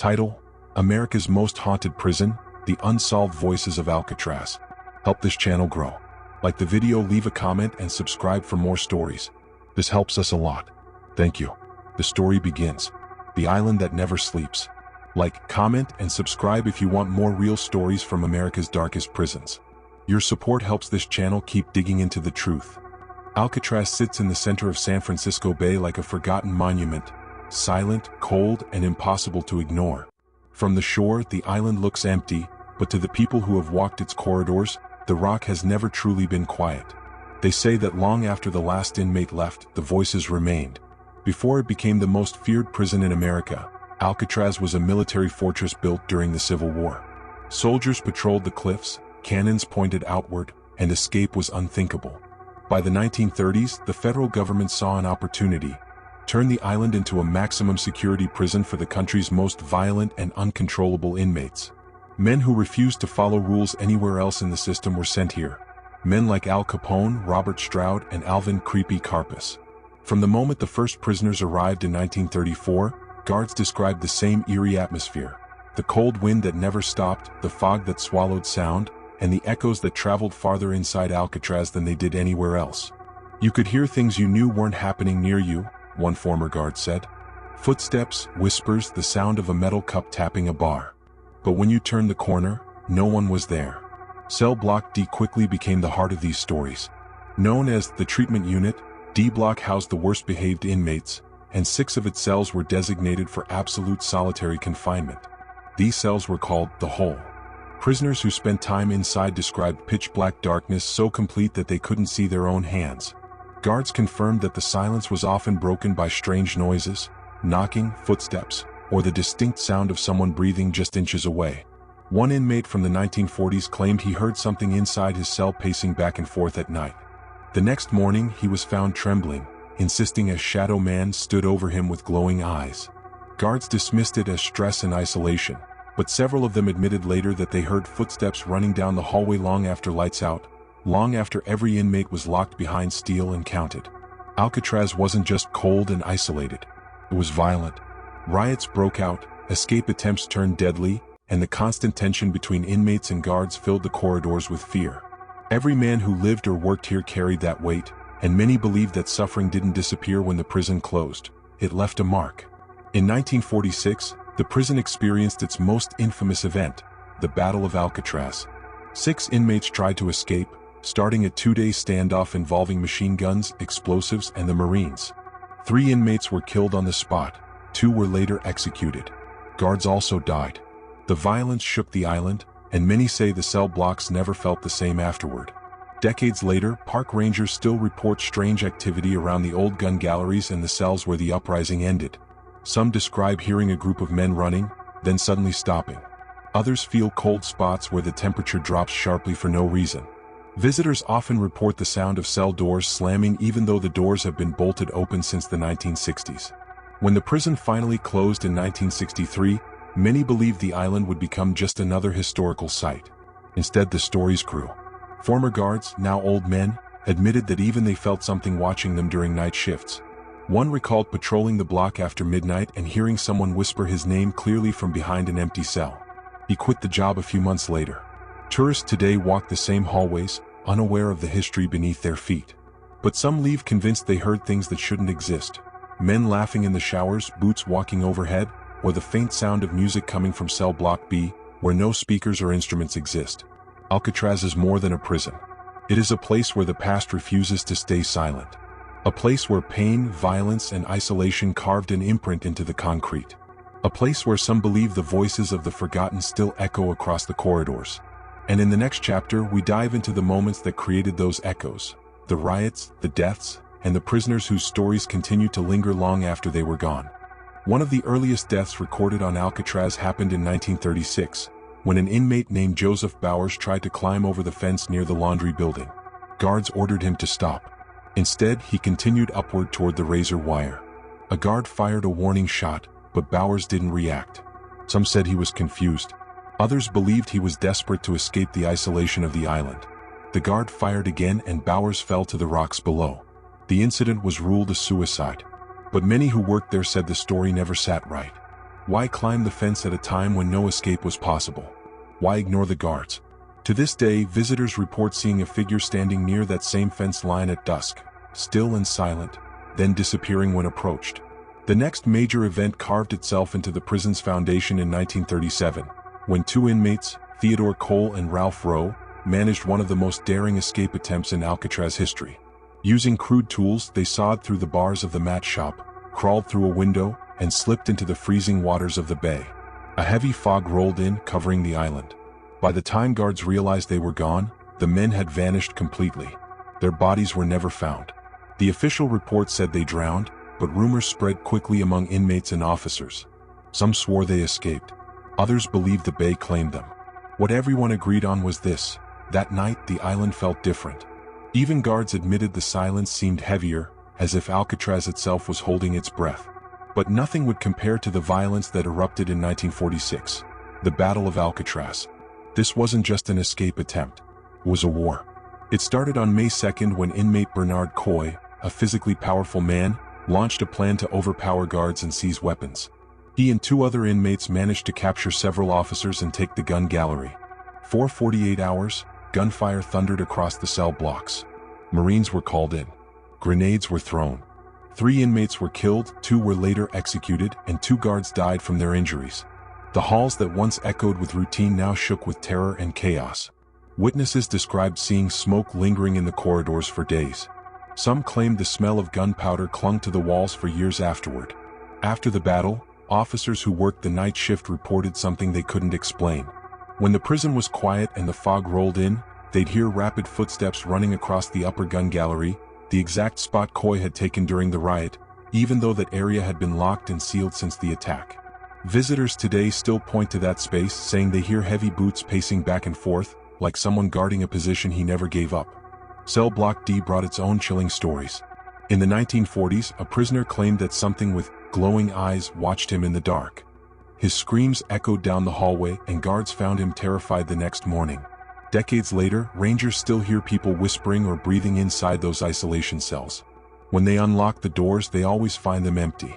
Title: America's Most Haunted Prison, The Unsolved Voices of Alcatraz. Help this channel grow. Like the video, leave a comment, and subscribe for more stories. This helps us a lot. Thank you. The story begins. The Island That Never Sleeps. Like, comment, and subscribe if you want more real stories from America's darkest prisons. Your support helps this channel keep digging into the truth. Alcatraz sits in the center of San Francisco Bay like a forgotten monument, silent, cold, and impossible to ignore. From the shore, the island looks empty, but to the people who have walked its corridors, the rock has never truly been quiet. They say that long after the last inmate left, the voices remained. Before it became the most feared prison in America, Alcatraz was a military fortress built during the Civil War. Soldiers patrolled the cliffs, cannons pointed outward, and escape was unthinkable. By the 1930s, the federal government saw an opportunity: turn the island into a maximum security prison for the country's most violent and uncontrollable inmates. Men who refused to follow rules anywhere else in the system were sent here. Men like Al Capone, Robert Stroud, and Alvin "Creepy" Karpis. From the moment the first prisoners arrived in 1934, guards described the same eerie atmosphere: the cold wind that never stopped, the fog that swallowed sound, and the echoes that traveled farther inside Alcatraz than they did anywhere else. You could hear things you knew weren't happening near you, one former guard said. Footsteps, whispers, the sound of a metal cup tapping a bar. But when you turned the corner, no one was there. Cell Block D quickly became the heart of these stories. Known as the treatment unit, D Block housed the worst-behaved inmates, and 6 of its cells were designated for absolute solitary confinement. These cells were called the Hole. Prisoners who spent time inside described pitch-black darkness so complete that they couldn't see their own hands. Guards confirmed that the silence was often broken by strange noises, knocking, footsteps, or the distinct sound of someone breathing just inches away. One inmate from the 1940s claimed he heard something inside his cell pacing back and forth at night. The next morning, he was found trembling, insisting a shadow man stood over him with glowing eyes. Guards dismissed it as stress and isolation, but several of them admitted later that they heard footsteps running down the hallway long after lights out, long after every inmate was locked behind steel and counted. Alcatraz wasn't just cold and isolated. It was violent. Riots broke out, escape attempts turned deadly, and the constant tension between inmates and guards filled the corridors with fear. Every man who lived or worked here carried that weight, and many believed that suffering didn't disappear when the prison closed. It left a mark. In 1946, the prison experienced its most infamous event, the Battle of Alcatraz. 6 inmates tried to escape, starting a 2-day standoff involving machine guns, explosives, and the Marines. 3 inmates were killed on the spot. 2 were later executed. Guards also died. The violence shook the island, and many say the cell blocks never felt the same afterward. Decades later, park rangers still report strange activity around the old gun galleries and the cells where the uprising ended. Some describe hearing a group of men running, then suddenly stopping. Others feel cold spots where the temperature drops sharply for no reason. Visitors often report the sound of cell doors slamming even though the doors have been bolted open since the 1960s. When the prison finally closed in 1963, many believed the island would become just another historical site. Instead, the stories grew. Former guards, now old men, admitted that even they felt something watching them during night shifts. One recalled patrolling the block after midnight and hearing someone whisper his name clearly from behind an empty cell. He quit the job a few months later. Tourists today walk the same hallways, unaware of the history beneath their feet. But some leave convinced they heard things that shouldn't exist. Men laughing in the showers, boots walking overhead, or the faint sound of music coming from cell block B, where no speakers or instruments exist. Alcatraz is more than a prison. It is a place where the past refuses to stay silent. A place where pain, violence, and isolation carved an imprint into the concrete. A place where some believe the voices of the forgotten still echo across the corridors. And in the next chapter, we dive into the moments that created those echoes, the riots, the deaths, and the prisoners whose stories continue to linger long after they were gone. One of the earliest deaths recorded on Alcatraz happened in 1936, when an inmate named Joseph Bowers tried to climb over the fence near the laundry building. Guards ordered him to stop. Instead, he continued upward toward the razor wire. A guard fired a warning shot, but Bowers didn't react. Some said he was confused. Others believed he was desperate to escape the isolation of the island. The guard fired again and Bowers fell to the rocks below. The incident was ruled a suicide. But many who worked there said the story never sat right. Why climb the fence at a time when no escape was possible? Why ignore the guards? To this day, visitors report seeing a figure standing near that same fence line at dusk, still and silent, then disappearing when approached. The next major event carved itself into the prison's foundation in 1937, when two inmates, Theodore Cole and Ralph Rowe, managed one of the most daring escape attempts in Alcatraz history. Using crude tools, they sawed through the bars of the mat shop, crawled through a window, and slipped into the freezing waters of the bay. A heavy fog rolled in, covering the island. By the time guards realized they were gone, the men had vanished completely. Their bodies were never found. The official report said they drowned, but rumors spread quickly among inmates and officers. Some swore they escaped. Others believed the bay claimed them. What everyone agreed on was this: that night the island felt different. Even guards admitted the silence seemed heavier, as if Alcatraz itself was holding its breath. But nothing would compare to the violence that erupted in 1946, the Battle of Alcatraz. This wasn't just an escape attempt. It was a war. It started on May 2nd when inmate Bernard Coy, a physically powerful man, launched a plan to overpower guards and seize weapons. He and two other inmates managed to capture several officers and take the gun gallery. For 48 hours, gunfire thundered across the cell blocks. Marines were called in. Grenades were thrown. 3 inmates were killed, 2 were later executed, and 2 guards died from their injuries. The halls that once echoed with routine now shook with terror and chaos. Witnesses described seeing smoke lingering in the corridors for days. Some claimed the smell of gunpowder clung to the walls for years afterward. After the battle, officers who worked the night shift reported something they couldn't explain. When the prison was quiet and the fog rolled in, they'd hear rapid footsteps running across the upper gun gallery, the exact spot Coy had taken during the riot, even though that area had been locked and sealed since the attack. Visitors today still point to that space, saying they hear heavy boots pacing back and forth, like someone guarding a position he never gave up. Cell Block D brought its own chilling stories. In the 1940s, a prisoner claimed that something with glowing eyes watched him in the dark. His screams echoed down the hallway, and guards found him terrified the next morning. Decades later, rangers still hear people whispering or breathing inside those isolation cells. When they unlock the doors, they always find them empty.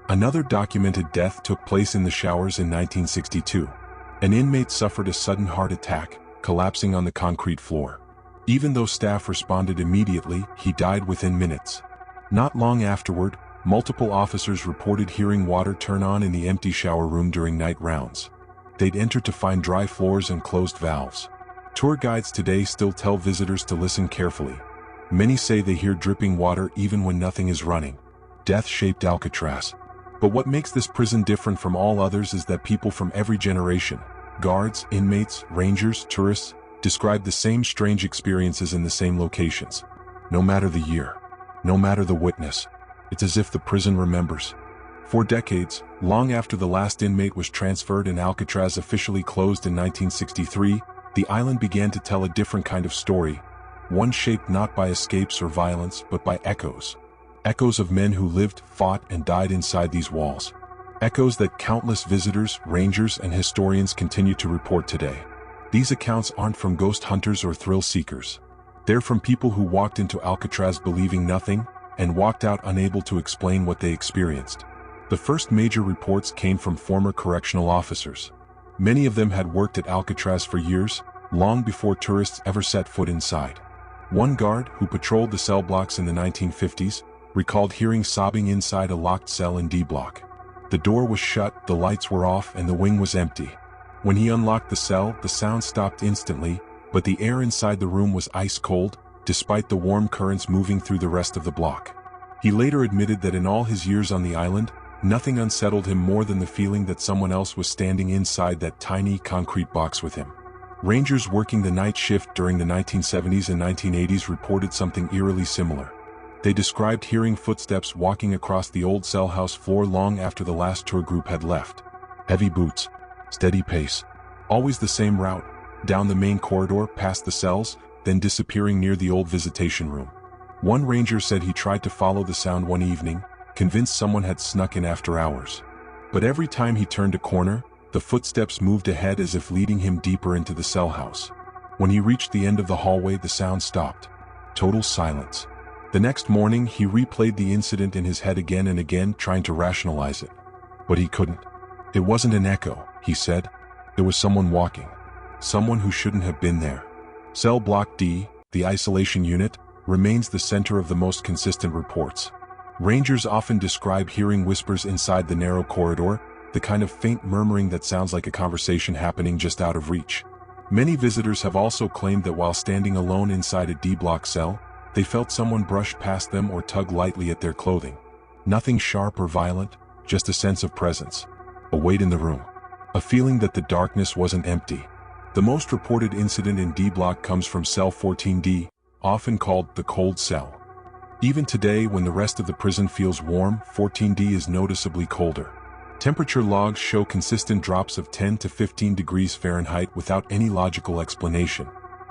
Another documented death took place in the showers in 1962. An inmate suffered a sudden heart attack, collapsing on the concrete floor. Even though staff responded immediately, he died within minutes. Not long afterward, multiple officers reported hearing water turn on in the empty shower room during night rounds. They'd enter to find dry floors and closed valves. Tour guides today still tell visitors to listen carefully. Many say they hear dripping water even when nothing is running. Death shaped Alcatraz. But what makes this prison different from all others is that people from every generation, guards, inmates, rangers, tourists, describe the same strange experiences in the same locations. No matter the year, no matter the witness, it's as if the prison remembers. For decades, long after the last inmate was transferred and Alcatraz officially closed in 1963, the island began to tell a different kind of story, one shaped not by escapes or violence but by echoes. Echoes of men who lived, fought, and died inside these walls. Echoes that countless visitors, rangers, and historians continue to report today. These accounts aren't from ghost hunters or thrill seekers. They're from people who walked into Alcatraz believing nothing, and walked out unable to explain what they experienced. The first major reports came from former correctional officers. Many of them had worked at Alcatraz for years, long before tourists ever set foot inside. One guard, who patrolled the cell blocks in the 1950s, recalled hearing sobbing inside a locked cell in D block. The door was shut, the lights were off, and the wing was empty. When he unlocked the cell, the sound stopped instantly, but the air inside the room was ice cold, despite the warm currents moving through the rest of the block. He later admitted that in all his years on the island, nothing unsettled him more than the feeling that someone else was standing inside that tiny concrete box with him. Rangers working the night shift during the 1970s and 1980s reported something eerily similar. They described hearing footsteps walking across the old cell house floor long after the last tour group had left. Heavy boots, steady pace, always the same route, down the main corridor past the cells, then disappearing near the old visitation room. One ranger said he tried to follow the sound one evening, convinced someone had snuck in after hours. But every time he turned a corner, the footsteps moved ahead as if leading him deeper into the cell house. When he reached the end of the hallway, the sound stopped. Total silence. The next morning, he replayed the incident in his head again and again, trying to rationalize it. But he couldn't. It wasn't an echo, he said. There was someone walking. Someone who shouldn't have been there. Cell Block D, the isolation unit, remains the center of the most consistent reports. Rangers often describe hearing whispers inside the narrow corridor, the kind of faint murmuring that sounds like a conversation happening just out of reach. Many visitors have also claimed that while standing alone inside a D-block cell, they felt someone brush past them or tug lightly at their clothing. Nothing sharp or violent, just a sense of presence. A weight in the room. A feeling that the darkness wasn't empty. The most reported incident in D-block comes from cell 14D, often called the cold cell. Even today, when the rest of the prison feels warm, 14D is noticeably colder. Temperature logs show consistent drops of 10 to 15 degrees Fahrenheit without any logical explanation.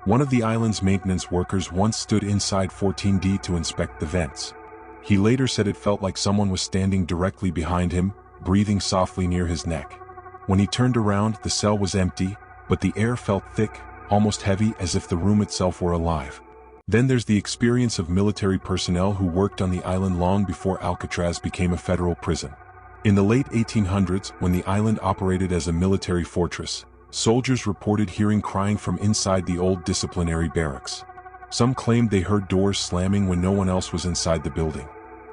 One of the island's maintenance workers once stood inside 14D to inspect the vents. He later said it felt like someone was standing directly behind him, breathing softly near his neck. When he turned around, the cell was empty, but the air felt thick, almost heavy, as if the room itself were alive. Then there's the experience of military personnel who worked on the island long before Alcatraz became a federal prison. In the late 1800s, when the island operated as a military fortress, soldiers reported hearing crying from inside the old disciplinary barracks. Some claimed they heard doors slamming when no one else was inside the building.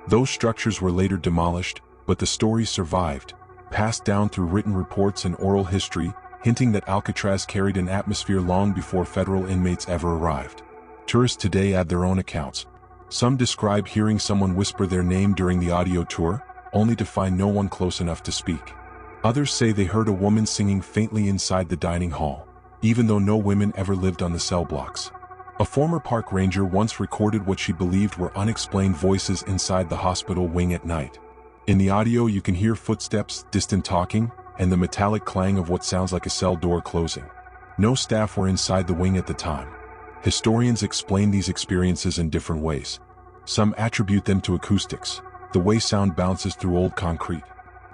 Those structures were later demolished, but the stories survived, passed down through written reports and oral history, hinting that Alcatraz carried an atmosphere long before federal inmates ever arrived. Tourists today add their own accounts. Some describe hearing someone whisper their name during the audio tour, only to find no one close enough to speak. Others say they heard a woman singing faintly inside the dining hall, even though no women ever lived on the cell blocks. A former park ranger once recorded what she believed were unexplained voices inside the hospital wing at night. In the audio you can hear footsteps, distant talking, and the metallic clang of what sounds like a cell door closing. No staff were inside the wing at the time. Historians explain these experiences in different ways. Some attribute them to acoustics, the way sound bounces through old concrete.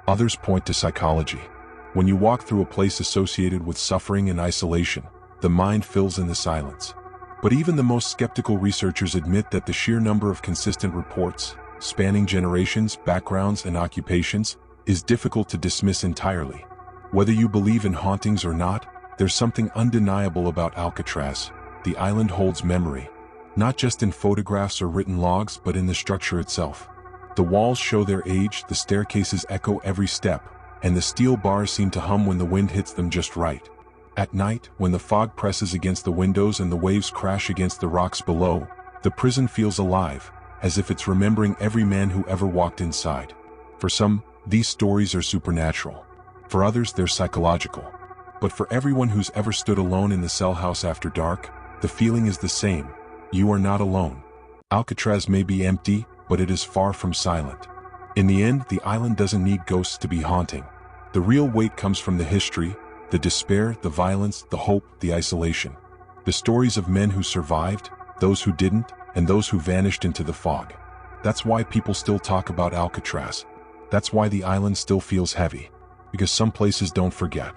Others point to psychology. When you walk through a place associated with suffering and isolation, the mind fills in the silence. But even the most skeptical researchers admit that the sheer number of consistent reports, spanning generations, backgrounds, and occupations, is difficult to dismiss entirely. Whether you believe in hauntings or not, there's something undeniable about Alcatraz. The island holds memory, not just in photographs or written logs, but in the structure itself. The walls show their age, the staircases echo every step, and the steel bars seem to hum when the wind hits them just right. At night, when the fog presses against the windows and the waves crash against the rocks below, the prison feels alive, as if it's remembering every man who ever walked inside. For some, these stories are supernatural. For others, they're psychological. But for everyone who's ever stood alone in the cell house after dark, the feeling is the same. You are not alone. Alcatraz may be empty, but it is far from silent. In the end, the island doesn't need ghosts to be haunting. The real weight comes from the history, the despair, the violence, the hope, the isolation. The stories of men who survived, those who didn't, and those who vanished into the fog. That's why people still talk about Alcatraz. That's why the island still feels heavy. Because some places don't forget.